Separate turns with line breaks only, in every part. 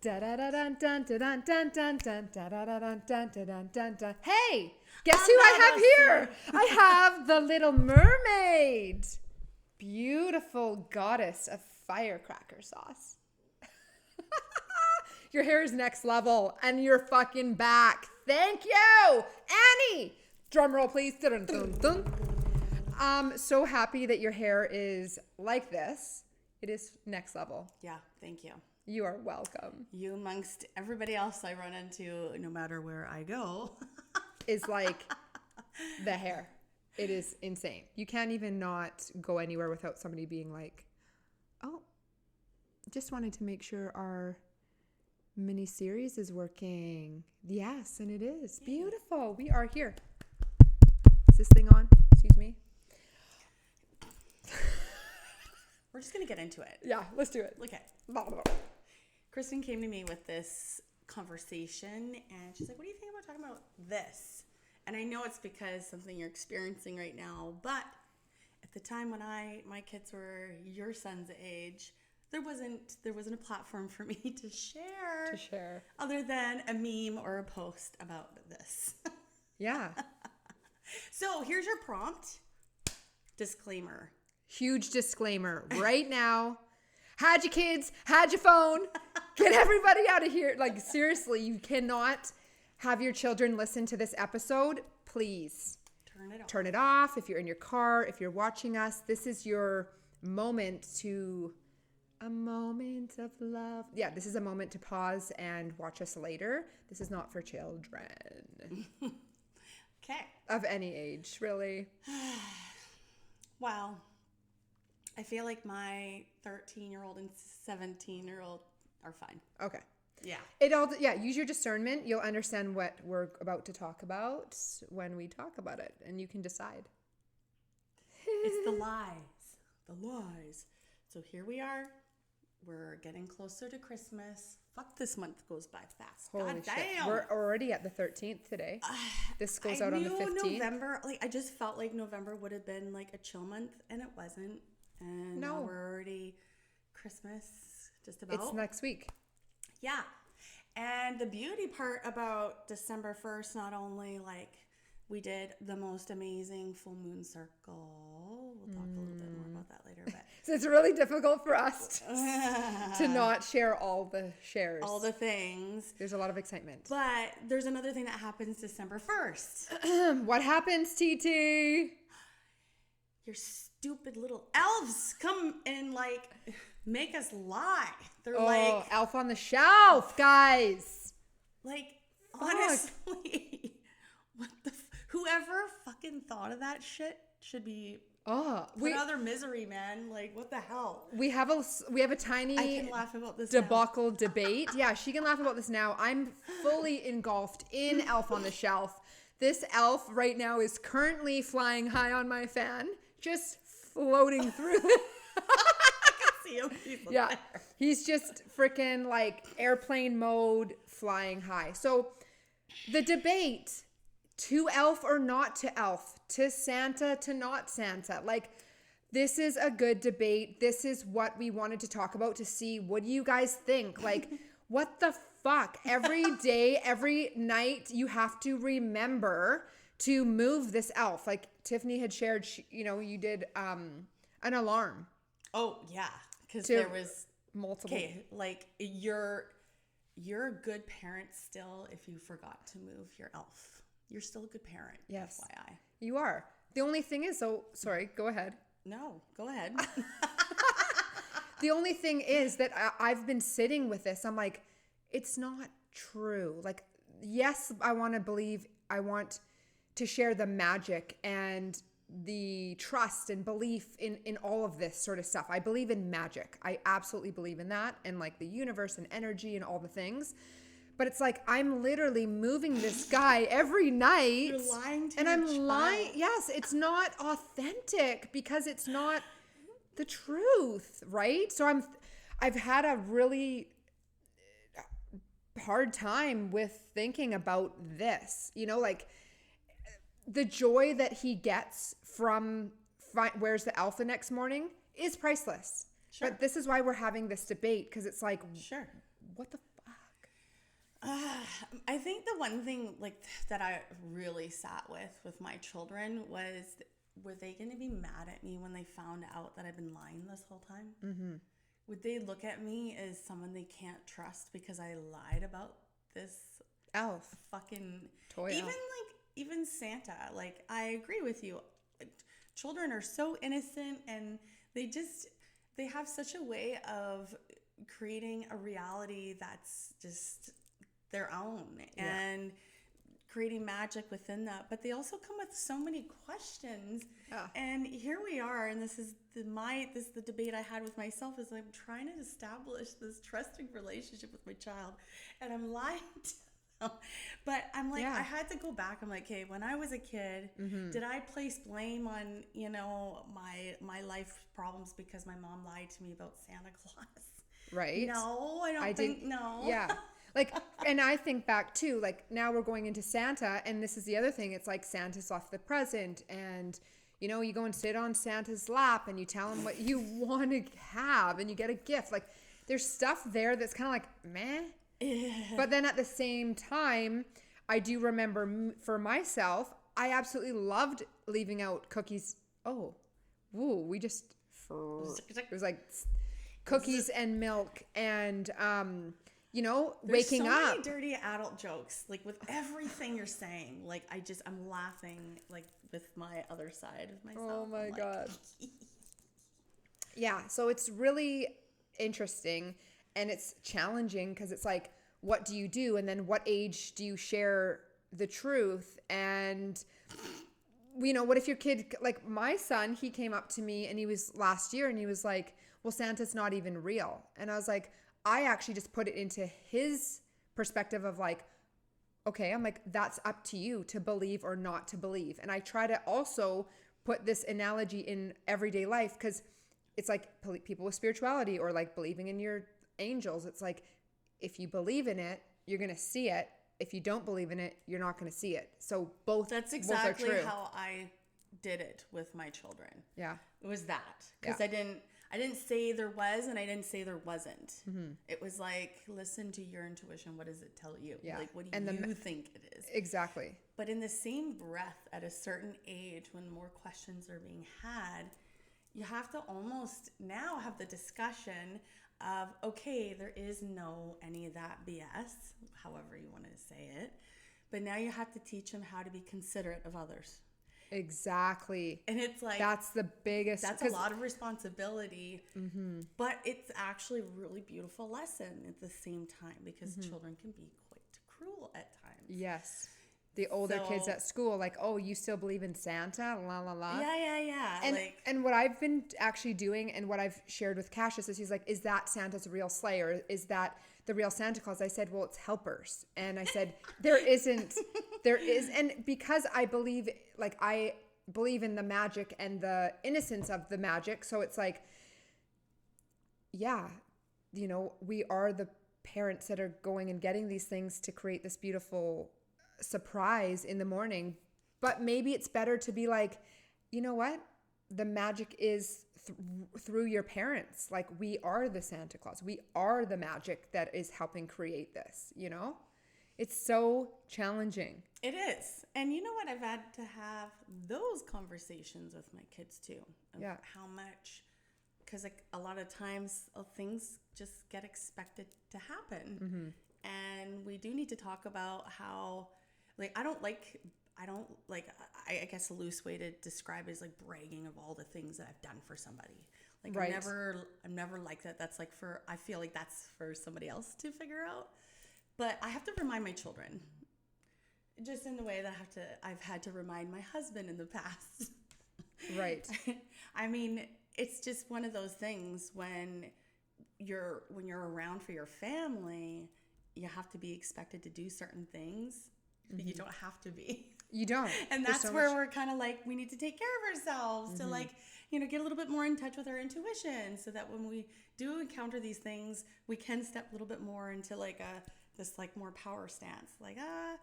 Hey, guess who I have here? I have the Little Mermaid. Beautiful goddess of firecracker sauce. Your hair is next level and you're fucking back. Thank you, Annie. Drum roll, please. Dun, dun, dun. I'm so happy that your hair is like this. It is next level.
Yeah, thank you.
You are welcome.
You amongst everybody else I run into, no matter where I go,
is like the hair. It is insane. You can't even not go anywhere without somebody being like, oh, just wanted to make sure our mini series is working. Yes, and it is. Beautiful. We are here. Is this thing on? Excuse me.
We're just going to get into it.
Yeah, let's do it.
Okay.
Blah, blah.
Kristen came to me with this conversation and she's like, what do you think about talking about this? And I know it's because something you're experiencing right now, but at the time when my kids were your son's age, there wasn't a platform for me to share other than a meme or a post about this.
Yeah.
So here's your prompt. Disclaimer.
Huge disclaimer right now. Had your kids, had your phone. Get everybody out of here. Like, seriously, you cannot have your children listen to this episode. Please turn it off. If you're in your car, if you're watching us, this is your moment to a moment of love. Yeah, this is a moment to pause and watch us later. This is not for children.
Okay.
Of any age, really.
Well, I feel like my 13-year-old and 17-year-old are fine.
Okay.
Yeah.
Use your discernment. You'll understand what we're about to talk about when we talk about it, and you can decide.
It's the lies. The lies. So here we are. We're getting closer to Christmas. Fuck, this month goes by fast.
Holy
God
shit.
damn.
We're already at the 13th today. This goes out on the 15th.
November, I just felt like November would have been like a chill month, and it wasn't. And now we're already Christmas, just about.
It's next week.
Yeah. And the beauty part about December 1st, not only like we did the most amazing full moon circle. We'll talk a little bit more about that later. But
so it's really difficult for us to not share all the shares.
All the things.
There's a lot of excitement.
But there's another thing that happens December 1st.
What happens, TT?
Your stupid little elves come and like make us lie. They're like
Elf on the Shelf, guys.
Like, honestly, what the whoever fucking thought of that shit should be put out of their misery, man. Like, what the hell?
We have a tiny
I can laugh about this
debacle debate. Yeah, she can laugh about this now. I'm fully engulfed in Elf on the Shelf. This elf right now is currently flying high on my fan, just floating through it.
I can see him.
He's just freaking like airplane mode, flying high. So the debate, to elf or not to elf, to Santa to not Santa, like, this is a good debate. This is what we wanted to talk about, to see what do you guys think. Like, what the fuck? Every day, every night, you have to remember to move this elf. Like Tiffany had shared, you did an alarm.
Oh yeah, because there was
multiple.
Okay, like you're a good parent still if you forgot to move your elf. You're still a good parent.
Yes,
FYI.
You are. The only thing is, sorry, go ahead.
No, go ahead.
The only thing is that I've been sitting with this. I'm like, it's not true. Like, yes, I want to believe, I want to share the magic and the trust and belief in all of this sort of stuff. I believe in magic. I absolutely believe in that, and like the universe and energy and all the things. But it's like, I'm literally moving this guy every night.
You're lying to
and
your
I'm
child.
lying. Yes, it's not authentic because it's not the truth, right? So I've had a really hard time with thinking about this, like the joy that he gets from Where's the Elf the next morning is priceless. Sure. But this is why we're having this debate, because it's like,
sure,
what the fuck?
I think the one thing like that I really sat with my children was, were they going to be mad at me when they found out that I've been lying this whole time? Mm-hmm. Would they look at me as someone they can't trust because I lied about this
elf
fucking
toy
even
elf.
even Santa? Like, I agree with you. Children are so innocent, and they have such a way of creating a reality that's just their own, and creating magic within that. But they also come with so many questions. And here we are, and this is the debate I had with myself, is I'm trying to establish this trusting relationship with my child, and I'm lying to them. But I'm like, I had to go back. I'm like, okay, when I was a kid, did I place blame on, my life problems because my mom lied to me about Santa Claus?
Right.
No, I don't think. No.
Yeah. Like, and I think back too, like now we're going into Santa, and this is the other thing. It's like Santa's left the present, and you go and sit on Santa's lap and you tell him what you want to have, and you get a gift. Like, there's stuff there that's kind of like, meh. But then at the same time, I do remember for myself, I absolutely loved leaving out cookies. Oh, woo, it was like cookies and milk and, waking up.
There's so many dirty adult jokes, like with everything you're saying. Like, I'm laughing, like with my other side of myself.
Oh my God. Yeah. So it's really interesting, and it's challenging because it's like, what do you do? And then what age do you share the truth? And, what if your kid, like my son, he came up to me and he was last year and he was like, well, Santa's not even real. And I was like, I actually just put it into his perspective of like, okay, I'm like, that's up to you to believe or not to believe. And I try to also put this analogy in everyday life, because it's like people with spirituality or like believing in your angels. It's like, if you believe in it, you're going to see it. If you don't believe in it, you're not going to see it. So
that's exactly
both are true.
How I did it with my children.
Yeah.
It was that. Because I didn't say there was, and I didn't say there wasn't. Mm-hmm. It was like, listen to your intuition. What does it tell you?
Yeah.
Like, what do you think it is?
Exactly.
But in the same breath, at a certain age, when more questions are being had, you have to almost now have the discussion of, okay, there is no any of that BS, however you want to say it. But now you have to teach them how to be considerate of others.
Exactly.
And it's like,
that's the biggest,
that's a lot of responsibility, but it's actually a really beautiful lesson at the same time, because children can be quite cruel at times.
Yes. The older kids at school, like, oh, you still believe in Santa? La, la, la.
Yeah.
And what I've been actually doing, and what I've shared with Cassius, is he's like, is that Santa's real sleigh, or is that the real Santa Claus? I said, well, it's helpers. And I said, there is, and because I believe in the magic and the innocence of the magic. So it's like, yeah, we are the parents that are going and getting these things to create this beautiful surprise in the morning. But maybe it's better to be like, you know what? The magic is through your parents. Like, we are the Santa Claus. We are the magic that is helping create this, It's so challenging.
It is. And you know what? I've had to have those conversations with my kids too.
Yeah.
How much, because like a lot of times things just get expected to happen. Mm-hmm. And we do need to talk about how, like, I guess a loose way to describe it is like bragging of all the things that I've done for somebody. Like, right. I'm never like that. That's like I feel like that's for somebody else to figure out. But I have to remind my children, just in the way that I've had to remind my husband in the past.
Right.
I mean, it's just one of those things when you're around for your family, you have to be expected to do certain things. Mm-hmm. You don't have to be.
You don't.
And that's where we're kind of like, we need to take care of ourselves to like, get a little bit more in touch with our intuition, so that when we do encounter these things, we can step a little bit more into like this like more power stance. Like,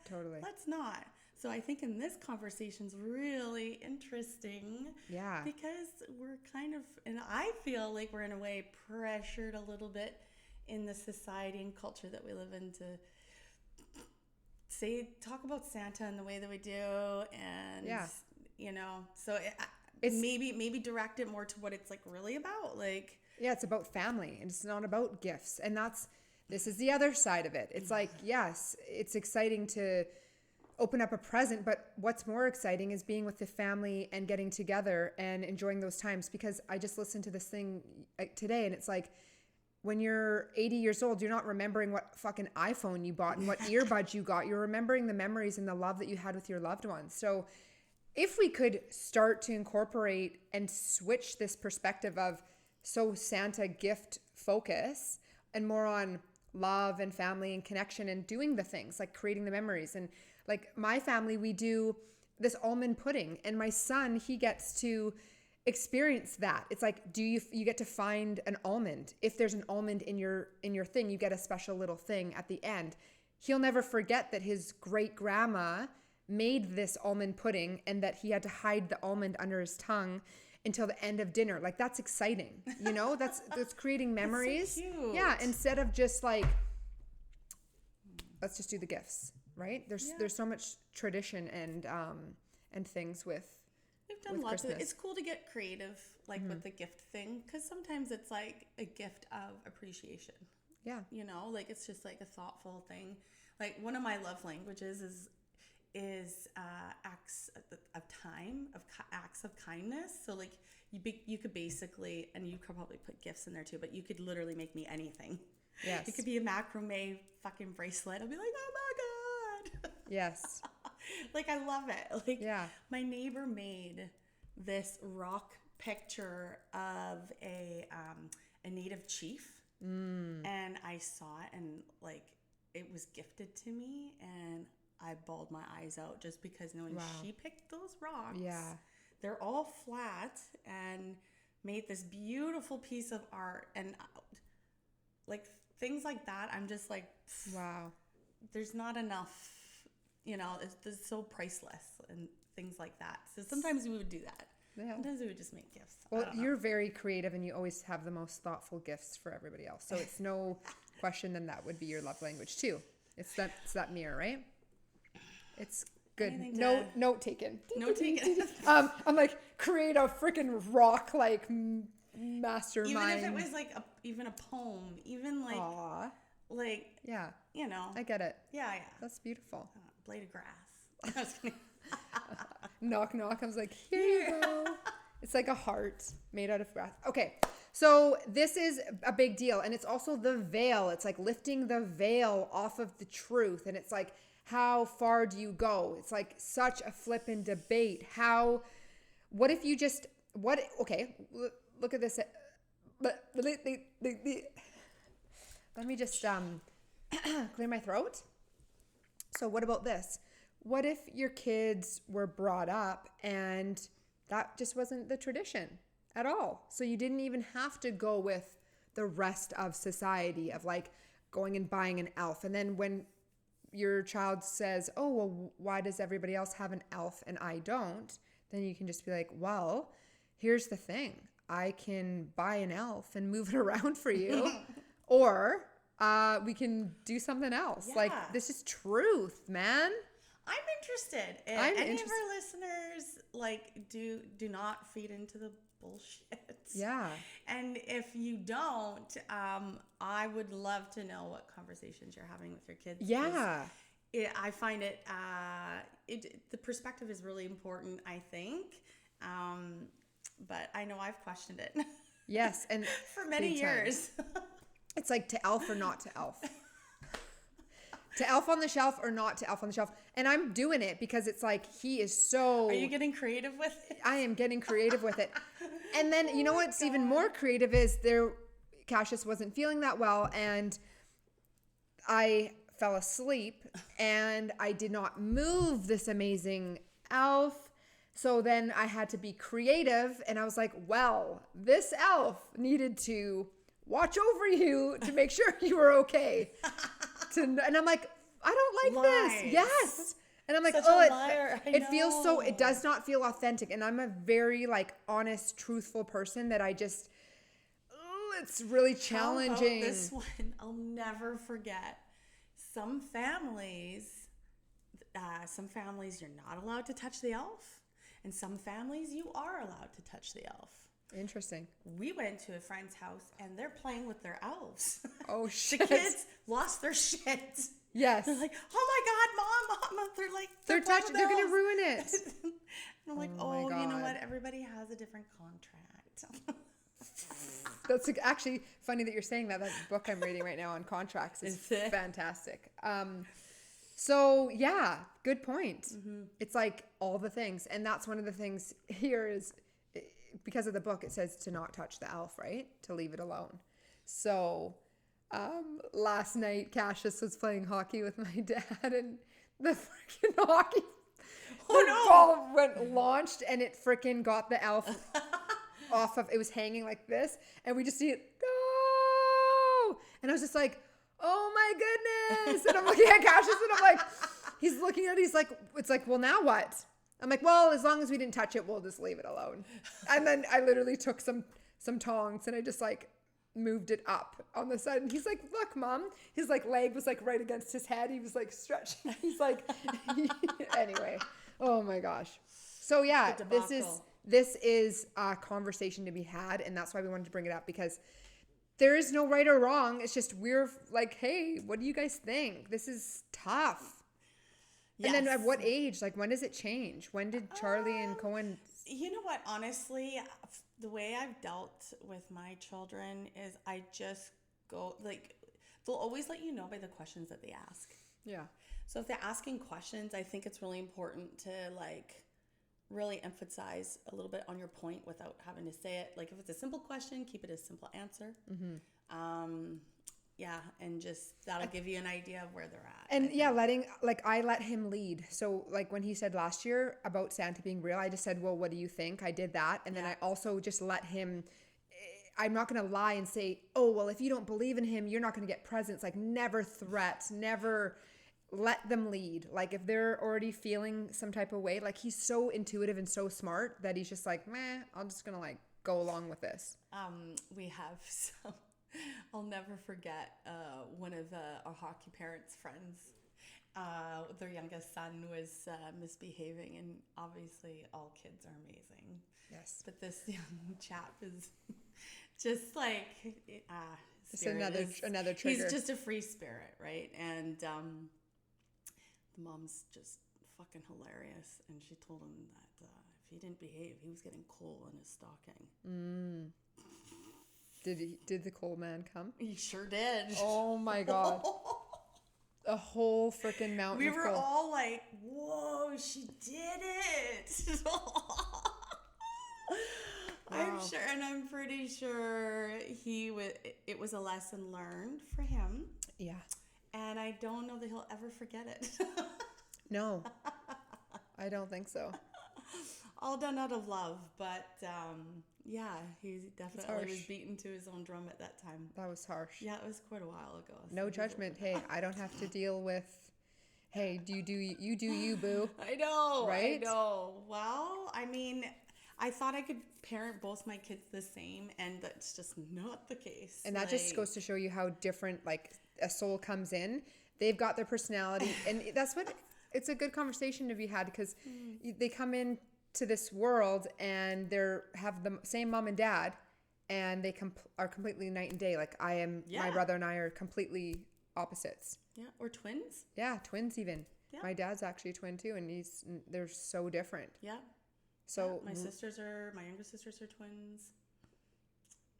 totally.
Let's not. So I think in this conversation's really interesting.
Yeah.
Because we're kind of, and I feel like we're in a way pressured a little bit in the society and culture that we live in to talk about Santa and the way that we do, and so it's maybe direct it more to what it's like really about, like.
Yeah, it's about family, and it's not about gifts, and this is the other side of it. It's like, yes, it's exciting to open up a present, but what's more exciting is being with the family and getting together and enjoying those times. Because I just listened to this thing today, and it's like, when you're 80 years old, you're not remembering what fucking iPhone you bought and what earbuds you got. You're remembering the memories and the love that you had with your loved ones. So if we could start to incorporate and switch this perspective of Santa gift focus and more on love and family and connection and doing the things like creating the memories. And like my family, we do this almond pudding, and my son, he gets to experience that. It's like, you get to find an almond. If there's an almond in your thing, you get a special little thing at the end. He'll never forget that his great grandma made this almond pudding and that he had to hide the almond under his tongue until the end of dinner. Like, that's exciting, that's creating memories.
That's so cute.
Yeah, instead of just like, let's just do the gifts, right? There's so much tradition and things with.
We've done lots of it. It's cool to get creative, like with the gift thing, because sometimes it's like a gift of appreciation.
Yeah.
Like it's just like a thoughtful thing. Like one of my love languages is acts of time, acts of kindness. So like you could basically, and you could probably put gifts in there too, but you could literally make me anything.
Yes.
It could be a macrame fucking bracelet. I'll be like, oh my God.
Yes.
Like, I love it. Like,
yeah.
My neighbor made this rock picture of a native chief. And I saw it, and like, it was gifted to me, and I bawled my eyes out just because knowing she picked those rocks.
Yeah.
They're all flat and made this beautiful piece of art. And like things like that, I'm just like,
wow.
There's not enough, it's so priceless and things like that. So sometimes we would do that. Yeah. Sometimes we would just make gifts.
Well, you're very creative, and you always have the most thoughtful gifts for everybody else. So it's no question then that would be your love language too. It's that mirror, right? It's good. Note taken.
Note taken.
I'm like, create a freaking rock like mastermind.
Even if it was like even a poem, even like. Aww. Like,
yeah, I get it.
Yeah.
That's beautiful.
Blade of grass.
Knock, knock. I was like, here you go. It's like a heart made out of grass. Okay, so this is a big deal, and it's also the veil. It's like lifting the veil off of the truth, and it's like, how far do you go? It's like such a flippin' debate. What if you just, okay, look at this. Let me just clear my throat. So what about this? What if your kids were brought up and that just wasn't the tradition at all? So you didn't even have to go with the rest of society of like going and buying an elf. And then when your child says, oh, well, why does everybody else have an elf and I don't? Then you can just be like, well, here's the thing. I can buy an elf and move it around for you. Or we can do something else. Yeah. Like, this is truth, man.
I'm interested. Any of our listeners, like, do not feed into the bullshit.
Yeah. And
if you don't, I would love to know what conversations you're having with your kids.
Yeah.
I find the perspective is really important, I think. But I know I've questioned it.
Yes. And
for many years.
It's like to elf or not to elf. To elf on the shelf or not to elf on the shelf. And I'm doing it because it's like, he is so...
Are you getting creative with it?
I am getting creative with it. And then, you know what's even more creative is Cassius wasn't feeling that well, and I fell asleep, and I did not move this amazing elf. So then I had to be creative, and I was like, well, this elf needed to watch over you to make sure you were okay. And I'm like, I don't like this. Yes. And I'm like, it feels so, it does not feel authentic. And I'm a very like honest, truthful person that I just, it's really challenging.
This one, I'll never forget. Some families some families you're not allowed to touch the elf, and some families you are allowed to touch the elf.
Interesting.
We went to a friend's house and they're playing with their elves.
Oh shit.
The kids lost their shit.
Yes.
They're like, oh my God, Mom. They're like,
they're going to ruin it.
And I'm like, oh, you know what? Everybody has a different contract.
That's actually funny that you're saying that. That book I'm reading right now on contracts is fantastic. So yeah, good point. Mm-hmm. It's like all the things. And that's one of the things here is because of the book, it says to not touch the elf, right? To leave it alone. So last night, Cassius was playing hockey with my dad, and the freaking hockey ball went launched, and it freaking got the elf off of. It was hanging like this, and we just see it go, and I was just like, "Oh my goodness!" And I'm looking at Cassius, and I'm like, he's looking at it. He's like, "It's like, well, now what?" I'm like, well, as long as we didn't touch it, we'll just leave it alone. And then I literally took some tongs and I just like moved it up on the side. And he's like, look, Mom. His like leg was like right against his head. He was like stretching. He's like, anyway. Oh my gosh. So yeah, this is a conversation to be had. And that's why we wanted to bring it up, because there is no right or wrong. It's just we're like, hey, what do you guys think? This is tough. Yes. And then at what age? Like, when does it change? When did Charlie and Cohen...
You know what? Honestly, the way I've dealt with my children is I just go, like, they'll always let you know by the questions that they ask.
Yeah.
So if they're asking questions, I think it's really important to, like, really emphasize a little bit on your point without having to say it. Like, if it's a simple question, keep it a simple answer. Mm-hmm. Yeah, and just that'll give you an idea of where they're at.
And yeah, I let him lead. So like when he said last year about Santa being real, I just said, well, what do you think? I did that. And then I also just let him, I'm not going to lie and say, oh, well, if you don't believe in him, you're not going to get presents. Like never threats, never let them lead. Like if they're already feeling some type of way, like he's so intuitive and so smart that he's just like, meh, I'm just going to like go along with this.
We have some. I'll never forget one of our hockey parents' friends. Their youngest son was misbehaving, and obviously all kids are amazing.
Yes.
But this young chap is just like
it's another trigger.
He's just a free spirit, right? And the mom's just fucking hilarious, and she told him that if he didn't behave, he was getting coal in his stocking.
Did the coal man come?
He sure did.
Oh my God. A whole freaking mountain
we
of
were
coal.
all like, whoa, she did it. I'm sure, and I'm pretty sure it was a lesson learned for him.
Yeah. And
I don't know that he'll ever forget it.
No, I don't think so.
All done out of love, but yeah, he definitely was beaten to his own drum at that time.
That was harsh.
Yeah, it was quite a while ago. So
no judgment. Hey, I don't have to deal with, hey, you do you, boo.
I know.
Right?
I know. Well, I mean, I thought I could parent both my kids the same, and that's just not the case.
And that just goes to show you how different, like, a soul comes in. They've got their personality, and that's what, it's a good conversation to be had, because they come in to this world and have the same mom and dad, and they are completely night and day. Like my brother and I are completely opposites.
Yeah, or twins.
Yeah, twins even. Yeah. My dad's actually a twin too, and they're so different.
Yeah.
So
my younger sisters are twins.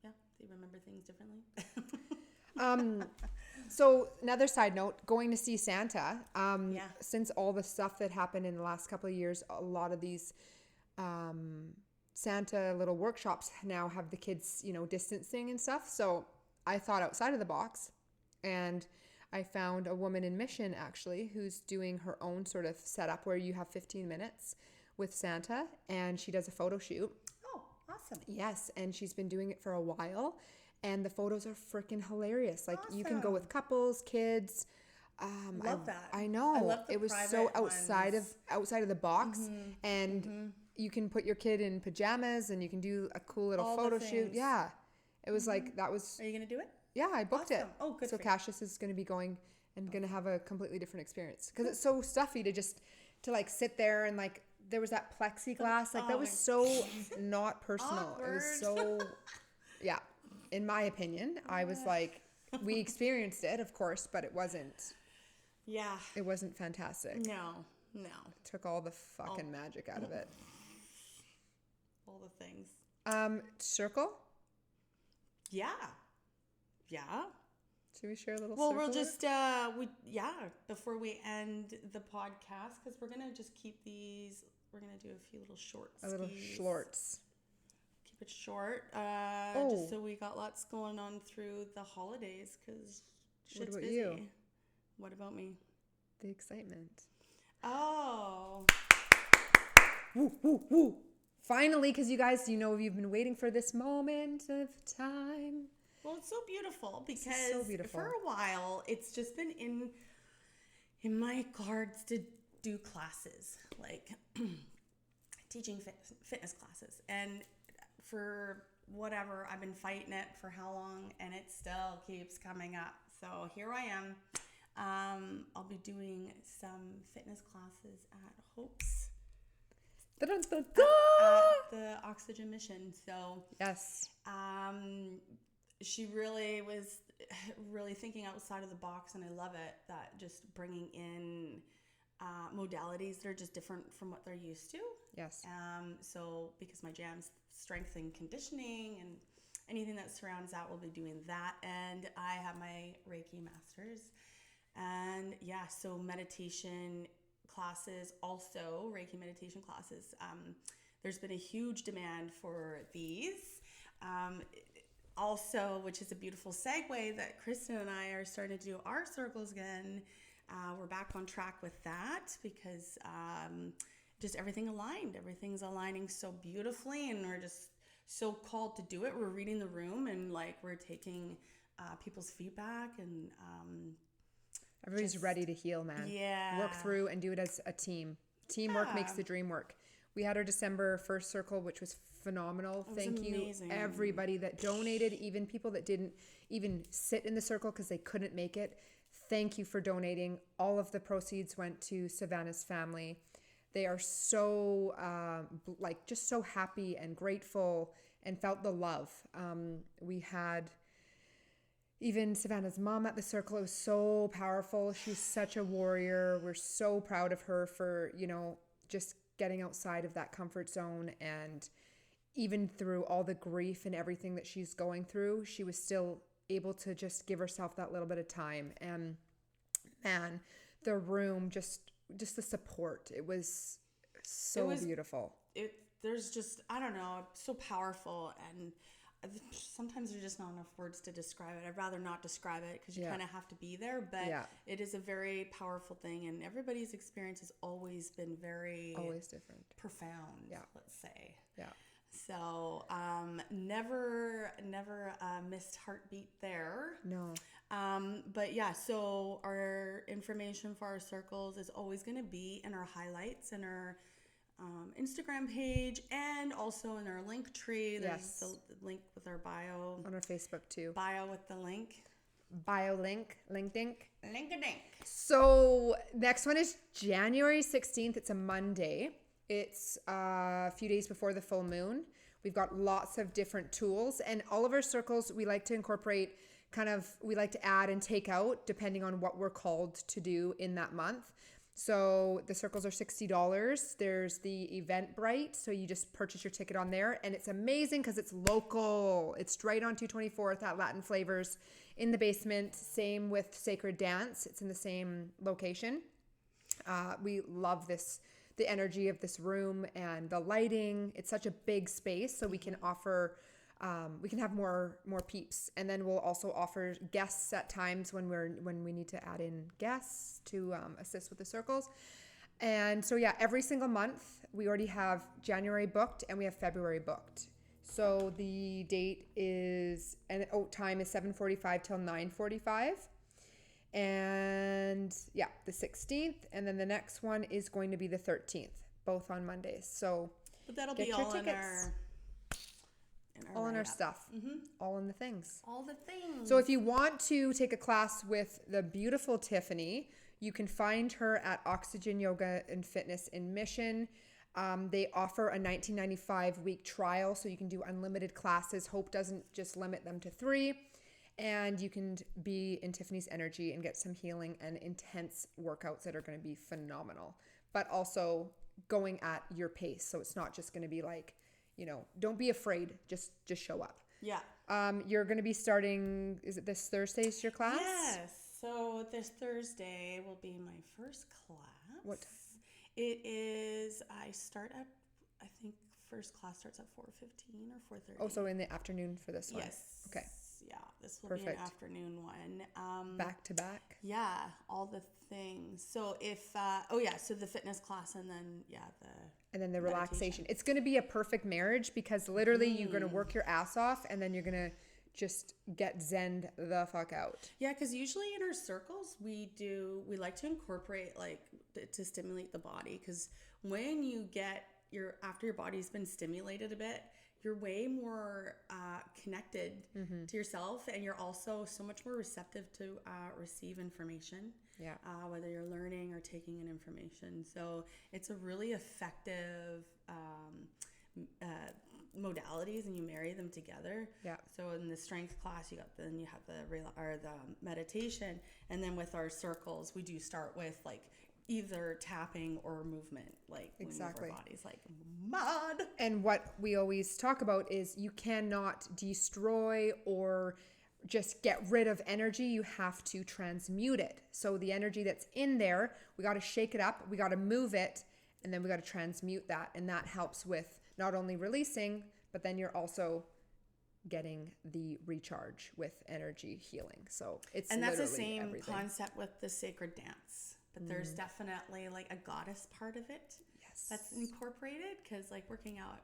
Yeah, they remember things differently.
So another side note, going to see Santa. Since all the stuff that happened in the last couple of years, a lot of these Santa little workshops now have the kids, distancing and stuff. So I thought outside of the box, and I found a woman in Mission actually who's doing her own sort of setup where you have 15 minutes with Santa, and she does a photo shoot.
Oh, awesome.
Yes, and she's been doing it for a while, and the photos are freaking hilarious. Like
awesome.
You can go with couples, kids.
Love that.
I know.
I love the
it was so outside of the box, and you can put your kid in pajamas, and you can do a cool little photo shoot. Yeah, it was like that was.
Are you gonna do it?
Yeah, I booked it.
Oh, good.
So Cassius is going to be going and going to have a completely different experience because it's so stuffy to like sit there and like there was that plexiglass like that was so not personal.
Awkward.
It was so yeah. In my opinion, I was like, we experienced it, of course, but it wasn't.
Yeah.
It wasn't fantastic.
No.
It took all the fucking magic out of it.
All the things.
Circle?
Yeah.
Should we share a little
well,
circle?
We'll just, before we end the podcast, because we're going to just keep these, we're going to do a few little shorts.
A little shorts.
Keep it short, just so we got lots going on through the holidays, because shit's busy.
You?
What about me?
The excitement.
Oh.
Woo, woo, woo. Finally, because you guys, you've been waiting for this moment of time.
Well, it's so beautiful because for a while, it's just been in my cards to do classes, like teaching fitness classes. And for whatever, I've been fighting it for how long, and it still keeps coming up. So here I am. I'll be doing some fitness classes at Hope's. At the Oxygen Mission. So
yes.
She really was thinking outside of the box, and I love it, that just bringing in modalities that are just different from what they're used to.
Yes.
So because my jam's strength and conditioning and anything that surrounds that, we'll be doing that. And I have my Reiki Masters. And so meditation classes, also Reiki meditation classes. There's been a huge demand for these. Also, which is a beautiful segue, that Kristen and I are starting to do our circles again. We're back on track with that because just everything aligned. Everything's aligning so beautifully, and we're just so called to do it. We're reading the room, and like we're taking people's feedback, and
everybody's ready to heal, man.
Yeah.
Work through and do it as a team. Teamwork makes the dream work. We had our December 1st circle, which was phenomenal. Thank you, everybody that donated, even people that didn't even sit in the circle because they couldn't make it. Thank you for donating. All of the proceeds went to Savannah's family. They are so, just so happy and grateful and felt the love. We had even Savannah's mom at the circle. It was so powerful. She's such a warrior. We're so proud of her for, just getting outside of that comfort zone, and even through all the grief and everything that she's going through, she was still able to just give herself that little bit of time. And man, the room, just the support, it was so beautiful.
There's just, I don't know, so powerful, and sometimes there's just not enough words to describe it. I'd rather not describe it because you kind of have to be there, but it is a very powerful thing, and everybody's experience has always been always different, profound, let's say. So never missed heartbeat there.
No.
But so our information for our circles is always going to be in our highlights and our Instagram page, and also in our link tree. There's the link with our bio.
On our Facebook too.
Bio with the link.
Bio link. Link-a-dink.
Link-a-dink.
So next one is January 16th. It's a Monday. It's a few days before the full moon. We've got lots of different tools, and all of our circles we like to incorporate we like to add and take out depending on what we're called to do in that month. So the circles are $60. There's the Eventbrite, so you just purchase your ticket on there, and it's amazing because it's local. It's right on 224th at Latin Flavors in the basement. Same with Sacred Dance. It's in the same location. We love the energy of this room and the lighting. It's such a big space, so we can offer, we can have more peeps, and then we'll also offer guests at times when we need to add in guests to assist with the circles. And so every single month we already have January booked and we have February booked. So the date is time is 7:45 till 9:45. And the 16th, and then the next one is going to be the 13th, both on Mondays. So
but that'll be all
all in our
write-up.
stuff, all in the things.
All the things.
So if you want to take a class with the beautiful Tiffany, you can find her at Oxygen Yoga and Fitness in Mission. They offer a 1995 week trial, so you can do unlimited classes. Hope doesn't just limit them to 3. And you can be in Tiffany's energy and get some healing and intense workouts that are going to be phenomenal, but also going at your pace. So it's not just going to be like, don't be afraid. Just show up.
Yeah.
You're going to be starting, is it this Thursday is your class?
Yes. So this Thursday will be my first class.
What?
It is, I start at, I think first class starts at 4:15 or 4:30.
Oh, so in the afternoon for this one?
Yes.
Okay.
Yeah, this will be
Perfect.
an afternoon one.
Back to back?
Yeah, all the things. So if, so the fitness class and then,
And then the relaxation. It's going to be a perfect marriage because literally you're going to work your ass off and then you're going to just get zened the fuck out.
Yeah, because usually in our circles, we like to incorporate to stimulate the body, because when you get after your body's been stimulated a bit, you're way more connected to yourself, and you're also so much more receptive to receive information.
Yeah.
Whether you're learning or taking in information. So it's a really effective modalities, and you marry them together.
Yeah.
So in the strength class, you have the meditation, and then with our circles, we do start with either tapping or movement,
Exactly.
we move our bodies like mud.
And what we always talk about is you cannot destroy or just get rid of energy. You have to transmute it. So the energy that's in there, we got to shake it up, we got to move it, and then we got to transmute that. And that helps with not only releasing, but then you're also getting the recharge with energy healing. So it's
and that's the
literally
same
everything.
concept with the sacred dance. But there's definitely a goddess part of it.
Yes.
That's incorporated, because working out,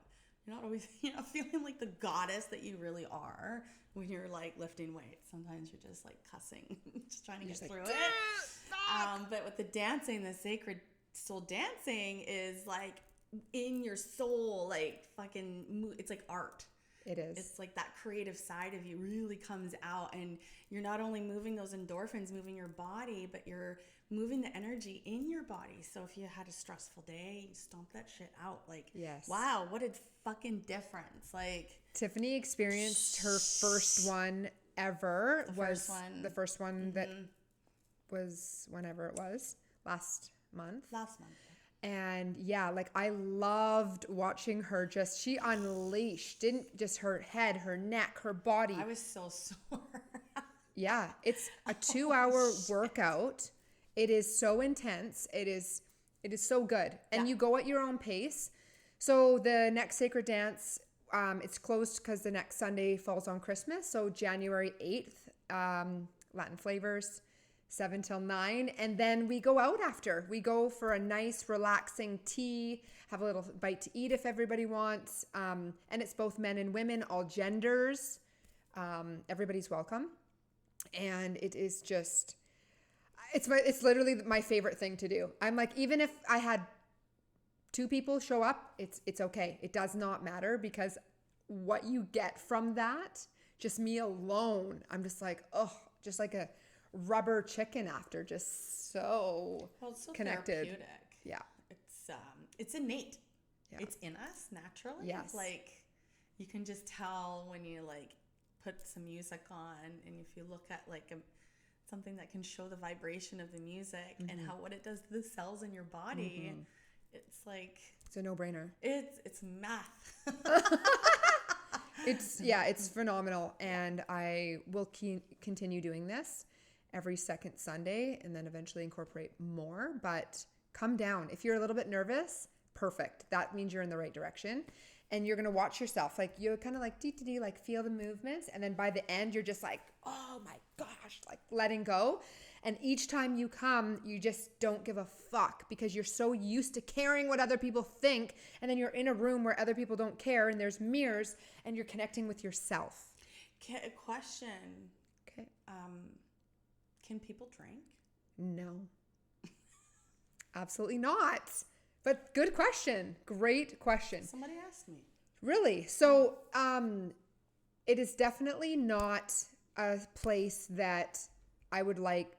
you're not always feeling like the goddess that you really are when you're lifting weights. Sometimes you're just cussing, just trying to get through it. But with the dancing, the sacred soul dancing is in your soul, it's like art.
It is.
It's that creative side of you really comes out, and you're not only moving those endorphins, moving your body, but you're moving the energy in your body. So if you had a stressful day, you stomp that shit out.
Yes.
Wow, what a fucking difference.
Tiffany experienced her first one ever. The first one that was whenever it was, last month. And yeah, I loved watching her she unleashed, didn't just her head, her neck, her body.
I was so sore.
Yeah, it's a 2-hour workout. It is so intense. It is so good. And you go at your own pace. So the next sacred dance, it's closed because the next Sunday falls on Christmas. So January 8th, Latin flavors, 7 till 9. And then we go out after. We go for a nice, relaxing tea, have a little bite to eat if everybody wants. And it's both men and women, all genders. Everybody's welcome. And it is just, it's literally my favorite thing to do. I'm even if I had 2 people show up, it's okay. It does not matter, because what you get from that, just me alone, I'm just just like a rubber chicken after, just so
it's so
connected.
Therapeutic.
Yeah.
It's innate.
Yeah.
It's in us naturally.
Yes.
You can just tell when you put some music on, and if you look at something that can show the vibration of the music and what it does to the cells in your body, it's
it's a no-brainer.
It's math.
It's phenomenal, and I will continue doing this every second Sunday, and then eventually incorporate more. But come down if you're a little bit nervous. Perfect. That means you're in the right direction, and you're gonna watch yourself. You're kind of feel the movements, and then by the end, you're just oh my gosh, letting go. And each time you come, you just don't give a fuck, because you're so used to caring what other people think. And then you're in a room where other people don't care, and there's mirrors, and you're connecting with yourself.
A question.
Okay.
Can people drink?
No. Absolutely not. But good question. Great question.
Somebody asked me.
Really? So, it is definitely not a place that I would like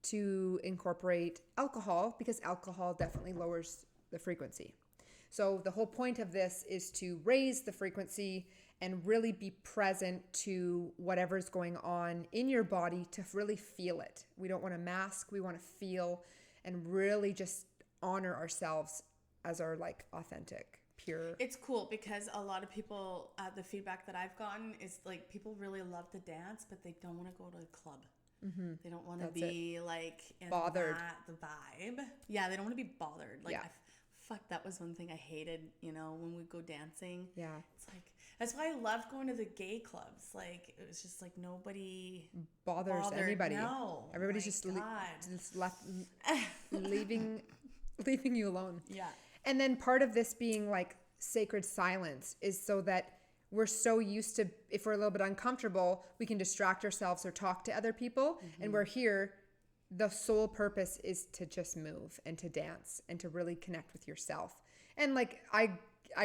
to incorporate alcohol, because alcohol definitely lowers the frequency. So the whole point of this is to raise the frequency and really be present to whatever's going on in your body, to really feel it. We don't want to mask. We want to feel and really just honor ourselves as our like authentic, pure.
It's cool because a lot of people, the feedback that I've gotten is like people really love to dance, but they don't want to go to a club. Mm-hmm. They don't want to be like in
bothered.
The vibe. Yeah, they don't want to be bothered. Like,
Yeah.
Fuck, that was one thing I hated, you know, when we go dancing.
Yeah.
It's like, that's why I love going to the gay clubs. Like, it was just like nobody
bothers anybody.
No.
Everybody's just left leaving you alone.
Yeah.
And then part of this being like sacred silence is so that we're so used to, if we're a little bit uncomfortable, we can distract ourselves or talk to other people. Mm-hmm. And we're here. The sole purpose is to just move and to dance and to really connect with yourself. And like I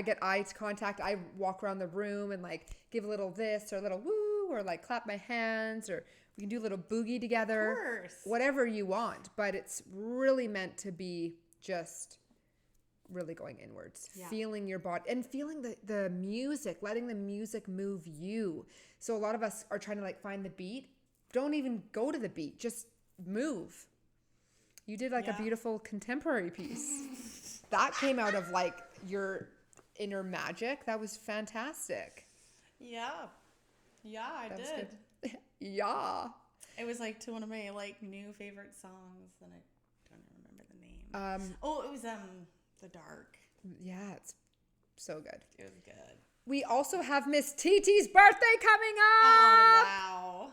get eye contact. I walk around the room and like give a little this or a little woo, or like clap my hands, or we can do a little boogie together.
Of course.
Whatever you want. But it's really meant to be just really going inwards, feeling your body and feeling the music, letting the music move you. So a lot of us are trying to like find the beat. Don't even go to the beat. Just move. You did like a beautiful contemporary piece. That came out of like your inner magic. That was fantastic.
Yeah. Yeah, I did.
Good. Yeah.
It was like to one of my like new favorite songs, and I don't remember the name. It was The Dark.
Yeah, it's so good.
It was good.
We also have Miss TT's birthday coming up.
Oh, wow.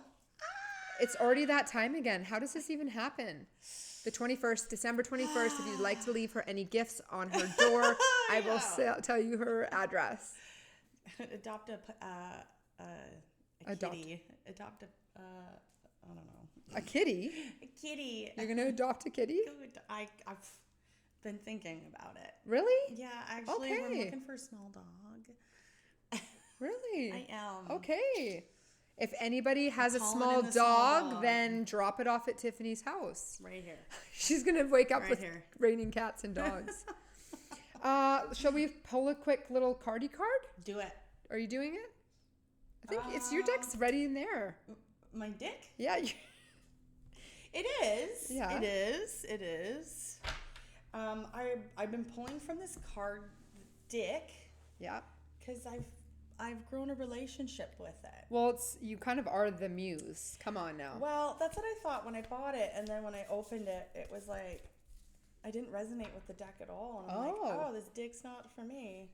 It's already that time again. How does this even happen? The 21st, December 21st, if you'd like to leave her any gifts on her door, I will tell you her address.
Adopt a kitty. Adopt a, I don't know.
A kitty?
A kitty.
You're going to adopt a kitty?
I've been thinking about it.
Really?
Yeah, actually, I'm looking for a small dog.
Really?
I am.
Okay. If anybody has a small dog, then drop it off at Tiffany's house.
Right here.
She's going to wake up with raining cats and dogs. Shall we pull a quick little cardie card?
Do it.
Are you doing it? I think it's your deck's ready in there.
My dick?
Yeah.
It is.
Yeah.
It is. I've been pulling from this card, dick.
Yeah.
Because I've grown a relationship with it.
Well, you kind of are the muse. Come on now.
Well, that's what I thought when I bought it, and then when I opened it, it was like I didn't resonate with the deck at all, and I'm like, oh, this dick's not for me.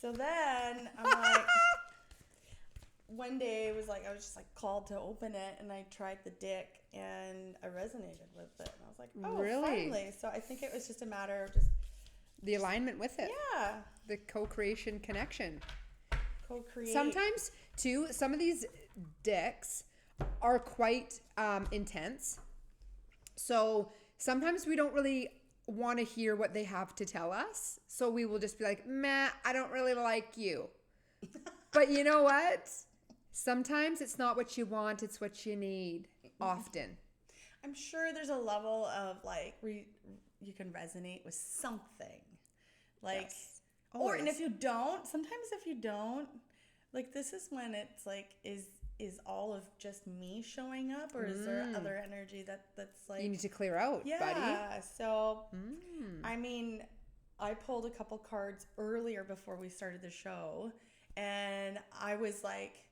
So then I'm like, one day I was just like called to open it, and I tried the dick, and I resonated with it, and I was like, oh,
really?
Finally. So I think it was just a matter of just
the alignment with it.
Yeah.
The co-creation connection.
Co-create.
Sometimes, too, some of these dicks are quite intense. So sometimes we don't really want to hear what they have to tell us. So we will just be like, meh, I don't really like you. But you know what? Sometimes it's not what you want, it's what you need. Often.
I'm sure there's a level of like where you can resonate with something. Like, yes. And if you don't, sometimes if you don't, like this is when it's like, is all of just me showing up, or is there other energy that's like...
You need to clear out, buddy.
Yeah, so, I mean, I pulled a couple cards earlier before we started the show, and I was like,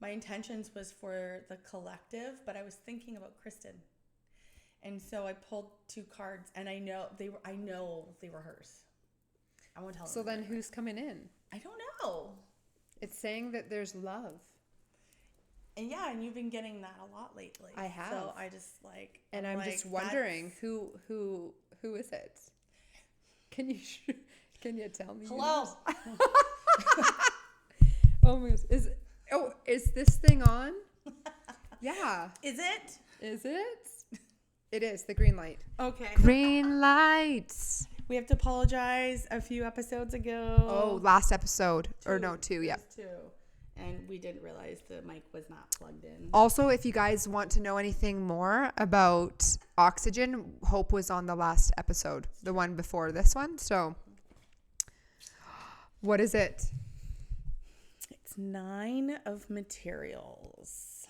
my intentions was for the collective, but I was thinking about Kristen. And so I pulled 2 cards, and I know they were hers. I won't tell them.
So then who's coming in?
I don't know.
It's saying that there's love.
And yeah, and you've been getting that a lot lately.
I have.
So I just like...
And I'm just wondering, who is it? Can you tell me?
Hello.
Oh my gosh. Is this thing on? Yeah.
Is it?
Is it? It is. The green light.
Okay.
Green lights.
We have to apologize a few episodes ago.
Oh, last episode. 2. Or no, 2, yeah.
2. and we didn't realize the mic was not plugged in.
Also, if you guys want to know anything more about oxygen, Hope was on the last episode, the one before this one. So, what is it?
It's 9 of materials.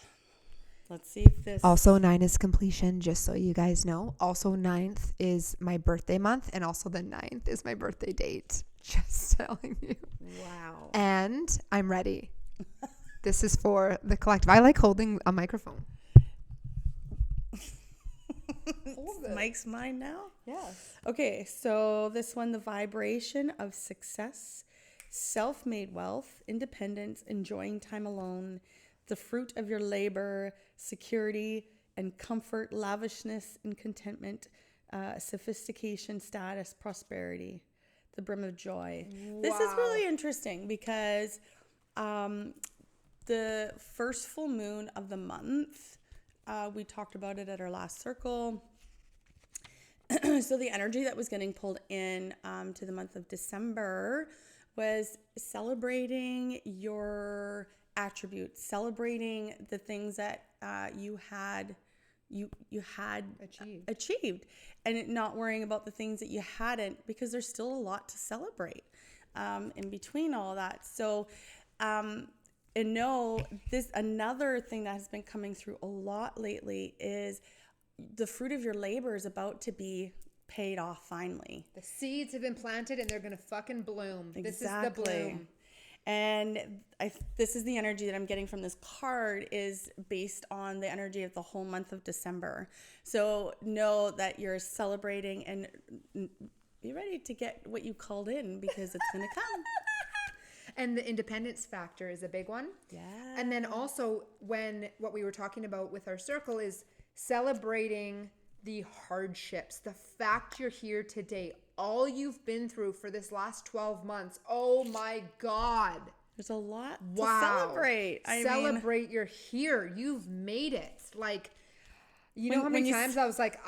Let's see if this...
Also, 9 is completion, just so you guys know. Also, 9th is my birthday month, and also the 9th is my birthday date. Just telling you.
Wow.
And I'm ready. This is for the collective. I like holding a microphone.
Mike's mine now?
Yes.
Okay, so this one, the vibration of success, self-made wealth, independence, enjoying time alone, the fruit of your labor, security and comfort, lavishness and contentment, sophistication, status, prosperity, the brim of joy. Wow. This is really interesting because the first full moon of the month, we talked about it at our last circle. So the energy that was getting pulled in to the month of December was celebrating your attributes, celebrating the things that you had achieved, and not worrying about the things that you hadn't, because there's still a lot to celebrate in between all that. So and no, this another thing that has been coming through a lot lately is the fruit of your labor is about to be paid off finally.
The seeds have been planted and they're going to fucking bloom.
Exactly.
This is the bloom.
And this is the energy that I'm getting from this card is based on the energy of the whole month of December. So know that you're celebrating and be ready to get what you called in, because it's going to come.
And the independence factor is a big one.
Yeah.
And then also what we were talking about with our circle is celebrating the hardships, the fact you're here today, all you've been through for this last 12 months. Oh my God.
There's a lot
to
celebrate.
Celebrate you're here. You've made it. Like, you know how many times I was like,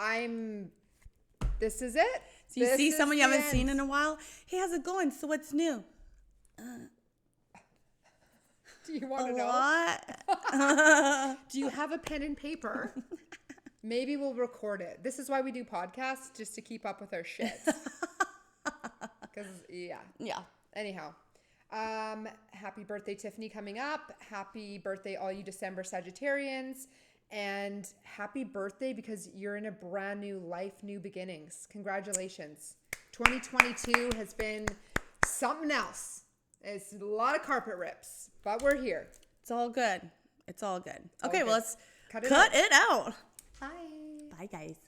this is it.
So you see someone you haven't seen in a while. Hey, how's it going? So what's new?
Do you want to know?
What?
Do you have a pen and paper? Maybe we'll record it. This is why we do podcasts, just to keep up with our shit. Because, yeah. Anyhow, happy birthday, Tiffany, coming up. Happy birthday, all you December Sagittarians. And happy birthday, because you're in a brand new life, new beginnings. Congratulations. 2022 has been something else. It's a lot of carpet rips, but we're here.
It's all good. It's all good.
All
okay,
good.
Well, let's
cut
it out.
Bye.
Bye, guys.